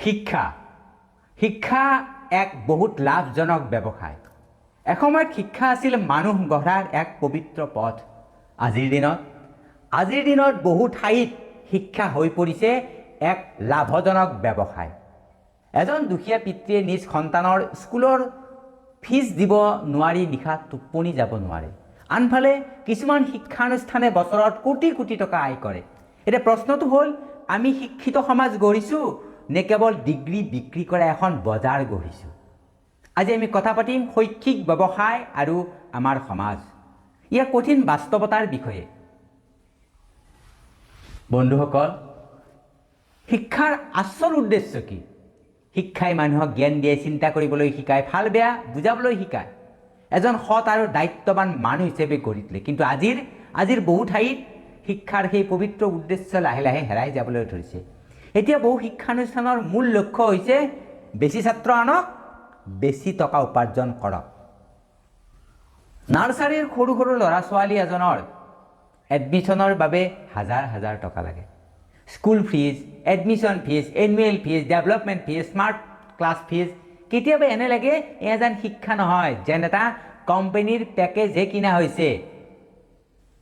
শিক্ষা শিক্ষা এক বহুত লাভজনক ব্যৱসায়। এসময়ত শিক্ষা আছিল মানুহ গঢ়াৰ এক পবিত্ৰ পথ। আজিৰ দিনত বহু ঠাইত শিক্ষা হৈ পৰিছে এক লাভজনক ব্যৱসায়। এজন দুখীয়া পিতৃয়ে নিজ সন্তানৰ স্কুলৰ ফিজ দিব নোৱাৰি নিশা টোপনি যাব নোৱাৰে। আনফালে কিছুমান শিক্ষানুষ্ঠানে বছৰত কোটি কোটি টকা আয় কৰে। এতিয়া প্ৰশ্নটো হ'ল, আমি শিক্ষিত সমাজ গঢ়িছোঁ নে কেৱল ডিগ্ৰী বিক্ৰী কৰা এখন বজাৰ গঢ়িছোঁ? আজি আমি কথা পাতিম শৈক্ষিক ব্যৱসায় আৰু আমাৰ সমাজ, ইয়াৰ কঠিন বাস্তৱতাৰ বিষয়ে। বন্ধুসকল, শিক্ষাৰ আচল উদ্দেশ্য কি? শিক্ষাই মানুহক জ্ঞান দিয়ে, চিন্তা কৰিবলৈ শিকায়, ভাল বেয়া বুজাবলৈ শিকায়, এজন সৎ আৰু দায়িত্ববান মানুহ হিচাপে গঢ়ি তোলে। কিন্তু আজিৰ বহু ঠাইত শিক্ষাৰ সেই পবিত্ৰ উদ্দেশ্য লাহে লাহে হেৰাই যাবলৈ ধৰিছে। এতিয়া বহু শিক্ষানুষ্ঠানৰ মূল লক্ষ্য হৈছে বেছি ছাত্ৰ আনক, বেছি টকা উপাৰ্জন কৰক। নাৰ্চাৰীৰ সৰু সৰু ল'ৰা ছোৱালী এজনৰ এডমিশ্যনৰ বাবে হাজাৰ হাজাৰ টকা লাগে। School fees, admission fees, annual fees, development fees, smart class fees. কেতিয়াবা এনে লাগে এয়া যেন শিক্ষা নহয়, যেন এটা কোম্পানীৰ পেকেজহে কিনা হৈছে।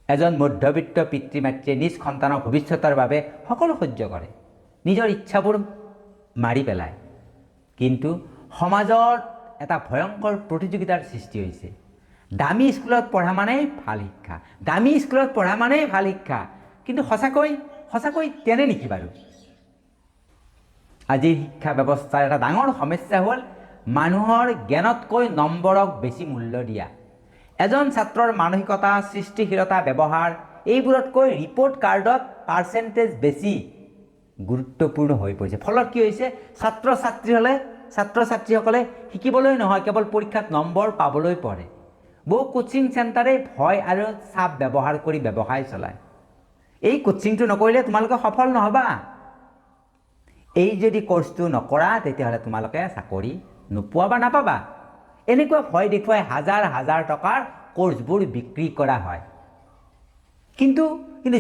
এজন মধ্যবিত্ত পিতৃ মাতৃয়ে নিজ সন্তানৰ ভৱিষ্যতৰ বাবে সকলো সহ্য কৰে, নিজৰ ইচ্ছাবোৰ মাৰি পেলায়। কিন্তু সমাজত এটা ভয়ংকৰ প্ৰতিযোগিতাৰ সৃষ্টি হৈছে। দামী স্কুলত পঢ়া মানেই ভাল শিক্ষা, দামী স্কুলত পঢ়া মানেই ভাল শিক্ষা। কিন্তু সঁচাকৈ তেনে নেকি বাৰু? আজিৰ শিক্ষা ব্যৱস্থাৰ এটা ডাঙৰ সমস্যা হ'ল মানুহৰ জ্ঞানতকৈ নম্বৰক বেছি মূল্য দিয়া। এজন ছাত্ৰৰ মানসিকতা, সৃষ্টিশীলতা, ব্যৱহাৰ এইবোৰতকৈ ৰিপৰ্ট কাৰ্ডত পাৰ্চেণ্টেজ বেছি গুৰুত্বপূৰ্ণ হৈ পৰিছে। ফলত কি হৈছে, ছাত্ৰ ছাত্ৰীসকলে শিকিবলৈ নহয়, কেৱল পৰীক্ষাত নম্বৰ পাবলৈ পঢ়ে। বহু কোচিং চেণ্টাৰে ভয় আৰু চাপ ব্যৱহাৰ কৰি ব্যৱসায় চলায়। এই কোচিংটো নকৰিলে তোমালোকে সফল নহবা, এই যদি কৰ্চটো নকৰা তেতিয়াহ'লে তোমালোকে চাকৰি নোপোৱা বা নাপাবা। এনেকুৱা ভয় দেখুৱাই হাজাৰ হাজাৰ টকাৰ কৰ্চবোৰ বিক্ৰী কৰা হয়। কিন্তু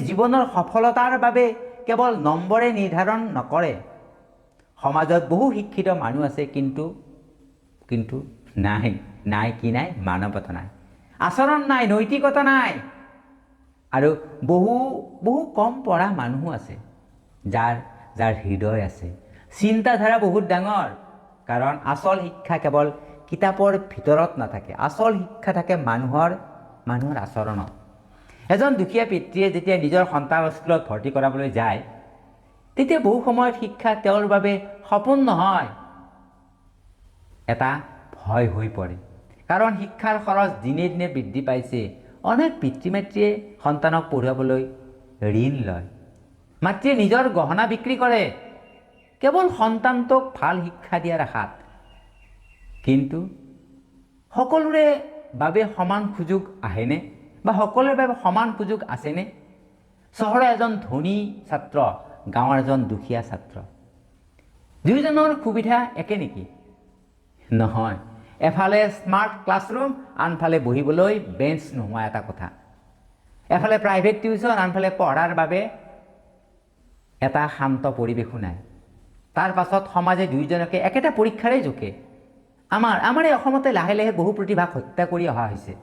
জীৱনৰ সফলতাৰ বাবে কেৱল নম্বৰে নিৰ্ধাৰণ নকৰে। সমাজত বহু শিক্ষিত মানুহ আছে, কিন্তু নাই মানৱতা নাই, আচৰণ নাই, নৈতিকতা নাই। আৰু বহু কম পঢ়া মানুহো আছে যাৰ হৃদয় আছে, চিন্তাধাৰা বহুত ডাঙৰ। কাৰণ আচল শিক্ষা কেৱল কিতাপৰ ভিতৰত নাথাকে, আচল শিক্ষা থাকে মানুহৰ আচৰণত। এজন দুখীয়া পিতৃয়ে যেতিয়া নিজৰ সন্তান স্কুলত ভৰ্তি কৰাবলৈ যায়, তেতিয়া বহু সময়ত শিক্ষা তেওঁৰ বাবে সপোন নহয়, এটা ভয় হৈ পৰে। কাৰণ শিক্ষাৰ খৰচ দিনে দিনে বৃদ্ধি পাইছে। অনেক পিতৃ মাতৃয়ে সন্তানক পঢ়ুৱাবলৈ ঋণ লয়। মাতৃয়ে নিজৰ গহনা বিক্ৰী কৰে কেৱল সন্তানটোক ভাল শিক্ষা দিয়াৰ আশাত। কিন্তু সকলোৰে বাবে সমান সুযোগ আহেনে, বা সকলোৰে বাবে সমান সুযোগ আছেনে? চহৰৰ এজন ধনী ছাত্ৰ, গাঁৱৰ এজন দুখীয়া ছাত্ৰ, দুয়োজনৰ সুবিধা একে নেকি? নহয়। এফালে স্মাৰ্ট ক্লাছৰুম, আনফালে বহিবলৈ বেঞ্চ নোহোৱা এটা কথা। এফালে প্ৰাইভেট টিউশ্যন, আনফালে পঢ়াৰ বাবে এটা শান্ত পৰিৱেশো নাই। তাৰ পাছত সমাজে দুয়োজনকে একেটা পৰীক্ষাৰে জোখে। আমাৰ এই অসমতে লাহে লাহে বহু প্ৰতিভাক হত্যা কৰি অহা হৈছে।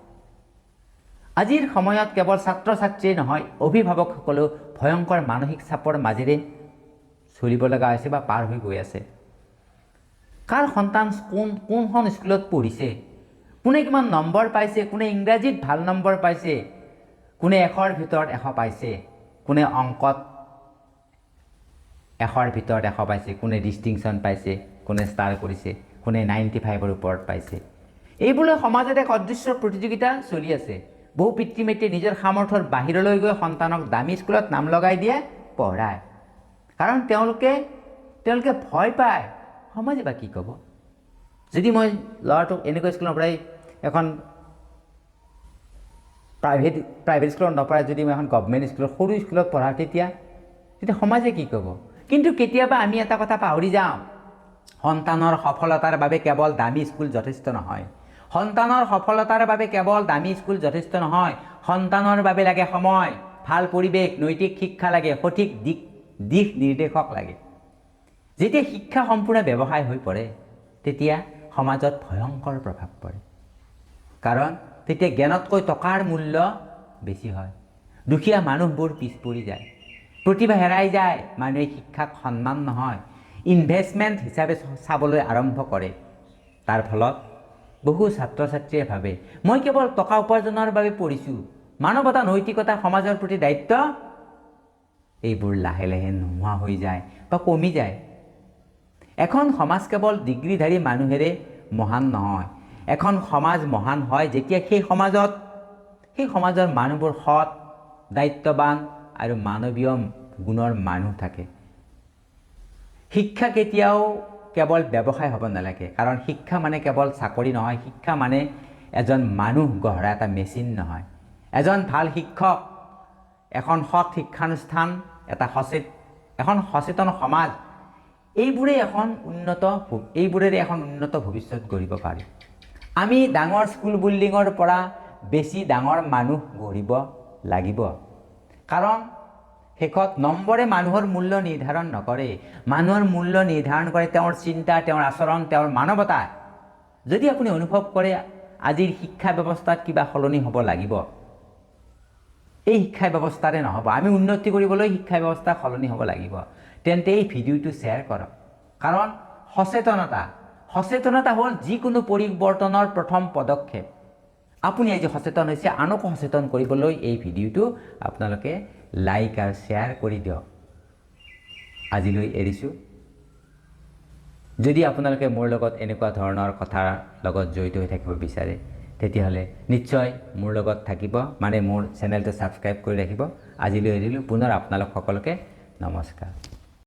আজিৰ সময়ত কেৱল ছাত্ৰ ছাত্ৰীয়ে নহয়, অভিভাৱকসকলেও ভয়ংকৰ মানসিক চাপৰ মাজেৰে চলিব লগা হৈছে বা পাৰ হৈ গৈ আছে। কাৰ সন্তান কোনখন স্কুলত পঢ়িছে, কোনে কিমান নম্বৰ পাইছে, কোনে ইংৰাজীত ভাল নম্বৰ পাইছে, কোনে 100ৰ ভিতৰত 100 পাইছে, কোনে অংকত 100ৰ ভিতৰত 100 পাইছে, কোনে ডিষ্টিংশ্যন পাইছে, কোনে ষ্টাৰ কৰিছে, কোনে 95ৰ ওপৰত পাইছে। এইবোৰে সমাজত এক অদৃশ্য প্ৰতিযোগিতা চলি আছে। বহু পিতৃ মাতৃয়ে নিজৰ সামৰ্থ্যৰ বাহিৰলৈ গৈ সন্তানক দামী স্কুলত নাম লগাই দিয়ে, পঢ়ায়। কাৰণ তেওঁলোকে ভয় পায়, সমাজে বা কি ক'ব। যদি মই ল'ৰাটোক এনেকুৱা স্কুলৰ পৰাই এখন প্ৰাইভেট স্কুলত নপঢ়াই যদি মই এখন গভৰ্ণমেণ্ট স্কুলত, সৰু স্কুলত পঢ়াওঁ, তেতিয়া সমাজে কি ক'ব? কিন্তু কেতিয়াবা আমি এটা কথা পাহৰি যাওঁ, সন্তানৰ সফলতাৰ বাবে কেৱল দামী স্কুল যথেষ্ট নহয়। সন্তানৰ বাবে লাগে সময়, ভাল পৰিৱেশ, নৈতিক শিক্ষা লাগে, সঠিক দিশ নিৰ্দেশক লাগে। যেতিয়া শিক্ষা সম্পূৰ্ণ ব্যৱসায় হৈ পৰে তেতিয়া সমাজত ভয়ংকৰ প্ৰভাৱ পৰে। কাৰণ তেতিয়া জ্ঞানতকৈ টকাৰ মূল্য বেছি হয়। দুখীয়া মানুহবোৰ পিছ পৰি যায়, প্ৰতিভা হেৰাই যায়, মানুহে শিক্ষাক সন্মান নহয়, ইনভেষ্টমেণ্ট হিচাপে চাবলৈ আৰম্ভ কৰে। তাৰ ফলত বহু ছাত্ৰ ছাত্ৰীয়ে ভাবে মই কেৱল টকা উপাৰ্জনৰ বাবে পঢ়িছোঁ, মানৱতা, নৈতিকতা, সমাজৰ প্ৰতি দায়িত্ব এইবোৰ লাহে লাহে নোহোৱা হৈ যায় বা কমি যায়। এখন সমাজ কেৱল ডিগ্ৰীধাৰী মানুহেৰে মহান নহয়, এখন সমাজ মহান হয় যেতিয়া সেই সমাজৰ মানুহবোৰ সৎ, দায়িত্ববান আৰু মানৱীয় গুণৰ মানুহ থাকে। শিক্ষা কেতিয়াও কেৱল ব্যৱসায় হ'ব নালাগে, কাৰণ শিক্ষা মানে কেৱল চাকৰি নহয়, শিক্ষা মানে এজন মানুহ গঢ়া এটা মেচিন নহয়। এজন ভাল শিক্ষক, এখন সৎ শিক্ষানুষ্ঠান, এখন সচেতন সমাজ, এইবোৰেই এখন উন্নত ভৱিষ্যত গঢ়িব পাৰি। আমি ডাঙৰ স্কুল বিল্ডিঙৰ পৰা বেছি ডাঙৰ মানুহ গঢ়িব লাগিব, কাৰণ শেষত নম্বৰে মানুহৰ মূল্য নিৰ্ধাৰণ নকৰে। মানুহৰ মূল্য নিৰ্ধাৰণ কৰে তেওঁৰ চিন্তা, তেওঁৰ আচৰণ, তেওঁৰ মানৱতা। যদি আপুনি অনুভৱ কৰে আজিৰ শিক্ষা ব্যৱস্থাত কিবা সলনি হ'ব লাগিব, এই শিক্ষা ব্যৱস্থাৰে নহ'ব, আমি উন্নতি কৰিবলৈ শিক্ষা ব্যৱস্থা সলনি হ'ব লাগিব, তেন্তে এই ভিডিঅ'টো শ্বেয়াৰ কৰক। কাৰণ সচেতনতা হ'ল যিকোনো পৰিৱৰ্তনৰ প্ৰথম পদক্ষেপ। আপুনি আজি সচেতন হৈছে, আনকো সচেতন কৰিবলৈ এই ভিডিঅ'টো আপোনালোকে লাইক আৰু শ্বেয়াৰ কৰি দিয়ক। আজিলৈ এৰিছোঁ। যদি আপোনালোকে মোৰ লগত এনেকুৱা ধৰণৰ কথাৰ লগত জড়িত হৈ থাকিব বিচাৰে তেতিয়াহ'লে নিশ্চয় মোৰ লগত থাকিব, মানে মোৰ চেনেলটো ছাবস্ক্ৰাইব কৰি ৰাখিব। আজিলৈ এৰিলোঁ। পুনৰ আপোনালোক সকলোকে নমস্কাৰ।